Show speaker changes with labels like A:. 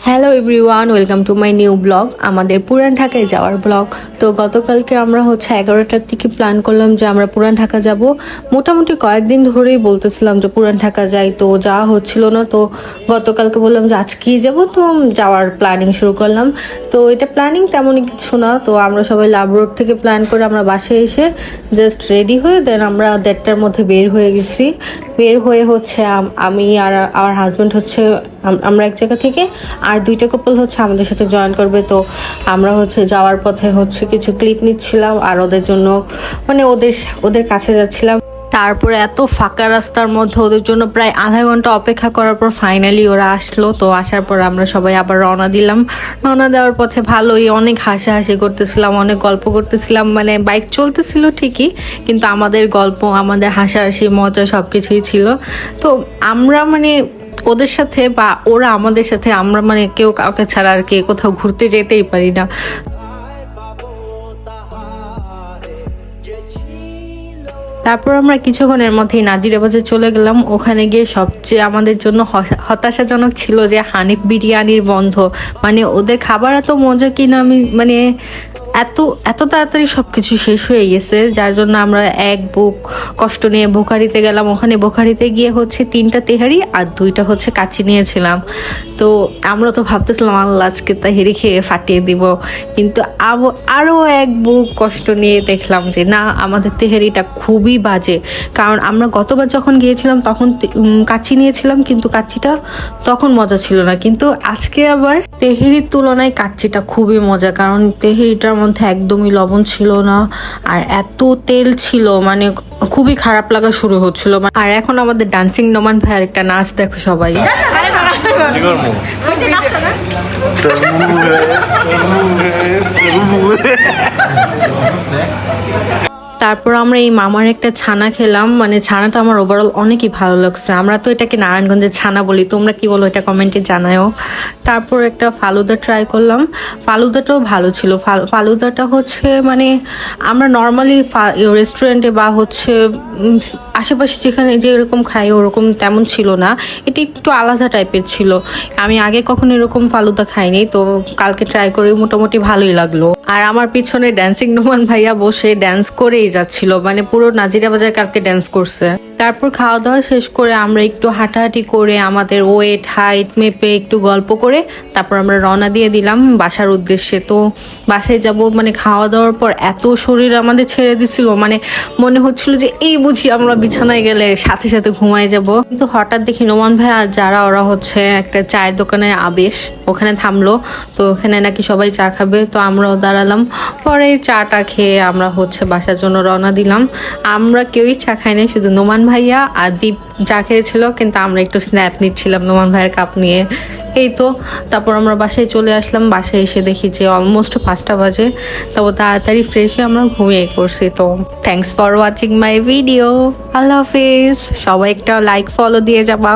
A: Hello everyone, welcome to my new blog. আমাদের পুরান ঢাকায় যাওয়ার ব্লগ। তো গতকালকে আমরা 11টার দিকে প্ল্যান করলাম যে আমরা পুরান ঢাকা যাব। মোটামুটি কয়েকদিন ধরেই বলতেছিলাম যে পুরান ঢাকা যাই, তো যাওয়া হচ্ছিল না। তো গতকালকে বললাম যে আজকেই যাব, তো যাওয়ার প্ল্যানিং শুরু করলাম। তো এটা প্ল্যানিং তেমনই কিছু না। তো আমরা সবাই লাভ রোড থেকে প্ল্যান করে আমরা বাসায় এসে জাস্ট রেডি হয়ে দেন আমরা 1:30টার মধ্যে বের হয়ে গেছি। বের হয়ে আমি আর আমার হাজব্যান্ড আমরা এক জায়গা থেকে, আর 2টা কাপল আমাদের সাথে জয়েন করবে। তো আমরা যাওয়ার পথে কিছু ক্লিপ নিচ্ছিলাম, আর ওদের জন্য ওদের কাছে যাচ্ছিলাম। তারপরে এত ফাঁকা রাস্তার মধ্যে ওদের জন্য প্রায় আধা ঘন্টা অপেক্ষা করার পর ফাইনালি ওরা আসলো। তো আসার পর আমরা সবাই আবার রওনা দিলাম। রওনা দেওয়ার পথে ভালোই অনেক হাসাহাসি করতেছিলাম, অনেক গল্প করতেছিলাম। মানে বাইক চলতেছিল ঠিকই, কিন্তু আমাদের গল্প, আমাদের হাসাহাসি, মজা সব কিছুই ছিল। তো আমরা ওদের সাথে বা ওরা আমাদের সাথে, আমরা কেউ কাউকে ছাড়া আর কোথাও ঘুরতে যেতেই পারি না। তারপর আমরা কিছুক্ষণের মধ্যেই নাজিরা বাজার চলে গেলাম। ওখানে গিয়ে সবচেয়ে আমাদের জন্য হতাশাজনক ছিল যে হানিফ বিরিয়ানির বন্ধ। ওদের খাবার এত মজা কিনা আমি এত তাড়াতাড়ি সবকিছু শেষ হয়ে গেছে, যার জন্য আমরা এক বুক কষ্ট নিয়ে বোখারিতে গেলাম। ওখানে বোখারিতে গিয়ে 3টা তেহারি আর 2টা কাচি নিয়েছিলাম। তো আমরা তো ভাবতেছিলাম আল্লাহ আজকে তাহেরি খেয়ে ফাটিয়ে দিব, কিন্তু আরও এক বুক কষ্ট নিয়ে দেখলাম যে না, আমাদের তেহারিটা খুবই বাজে। কারণ আমরা গতবার যখন গিয়েছিলাম তখন কাচি নিয়েছিলাম, কিন্তু কাচ্চিটা তখন মজা ছিল না। কিন্তু আজকে আবার তেহেরির তুলনায় কাচ্চিটা খুবই মজা, কারণ তেহেরিটার মধ্যে একদমই লবণ ছিল না, আর এত তেল ছিল, খুবই খারাপ লাগা শুরু হচ্ছিল। আর এখন আমাদের ডান্সিং নোমান ভাইয়ের একটা নাচ দেখো সবাই। তারপর আমরা এই মামার একটা ছানা খেলাম। ছানাটা আমার ওভারঅল অনেকই ভালো লাগছে। আমরা তো এটাকে নারায়ণগঞ্জের ছানা বলি, তোমরা কি বলো এটা কমেন্টে জানাও। তারপর একটা ফালুদা ট্রাই করলাম, ফালুদাটাও ভালো ছিল। ফালুদাটা আমরা নর্মালি রেস্টুরেন্টে বা আশেপাশে যেখানে যেরকম খাই ওরকম তেমন ছিল না, এটা একটু আলাদা টাইপের ছিল। আমি আগে কখনো এরকম ফালুদা খাইনি, তো কালকে ট্রাই করে মোটামুটি ভালোই লাগলো। আর আমার পিছনে ড্যান্সিং নোমান ভাইয়া বসে ড্যান্স করেই যাচ্ছিল, পুরো নাজিরা বাজার কালকে ড্যান্স করছে। তারপর খাওয়া দাওয়া শেষ করে আমরা একটু হাঁটাহাঁটি করে আমাদের ওয়েট হাইট মেপে একটু গল্প করে তারপর আমরা রওনা দিয়ে দিলাম বাসার উদ্দেশ্যে। তো বাসায় যাব, খাওয়া দাওয়ার পর এত শরীর আমাদের ছেড়ে দিছিল, মনে হচ্ছিল যে এই বুঝি আমরা বিছানায় গেলে সাথে সাথে ঘুমায় যাব। কিন্তু হঠাৎ দেখি নোমান ভাই আর যারা ওরা একটা চায়ের দোকানের আবেশ, ওখানে থামলো। তো ওখানে নাকি সবাই চা খাবে, তো আমরাও দাঁড়ালাম। পরে চাটা খেয়ে আমরা বাসার জন্য রওনা দিলাম। আমরা কেউই চা খাইনি, শুধু নোমান ভাইয়া আর দীপ চা খেয়েছিল, কিন্তু আমরা একটু স্ন্যাপ নিচ্ছিলাম নোমান ভাইয়ের কাপ নিয়ে। এই তো তারপর আমরা বাসায় চলে আসলাম। বাসায় এসে দেখি যে অলমোস্ট 5টা বাজে। তারপর তাড়াতাড়ি ফ্রেশ হয়ে আমরা ঘুমিয়ে পড়ছি। তো thanks for watching my video. আল্লাহ হাফিজ। সবাই একটা লাইক ফলো দিয়ে যাবা।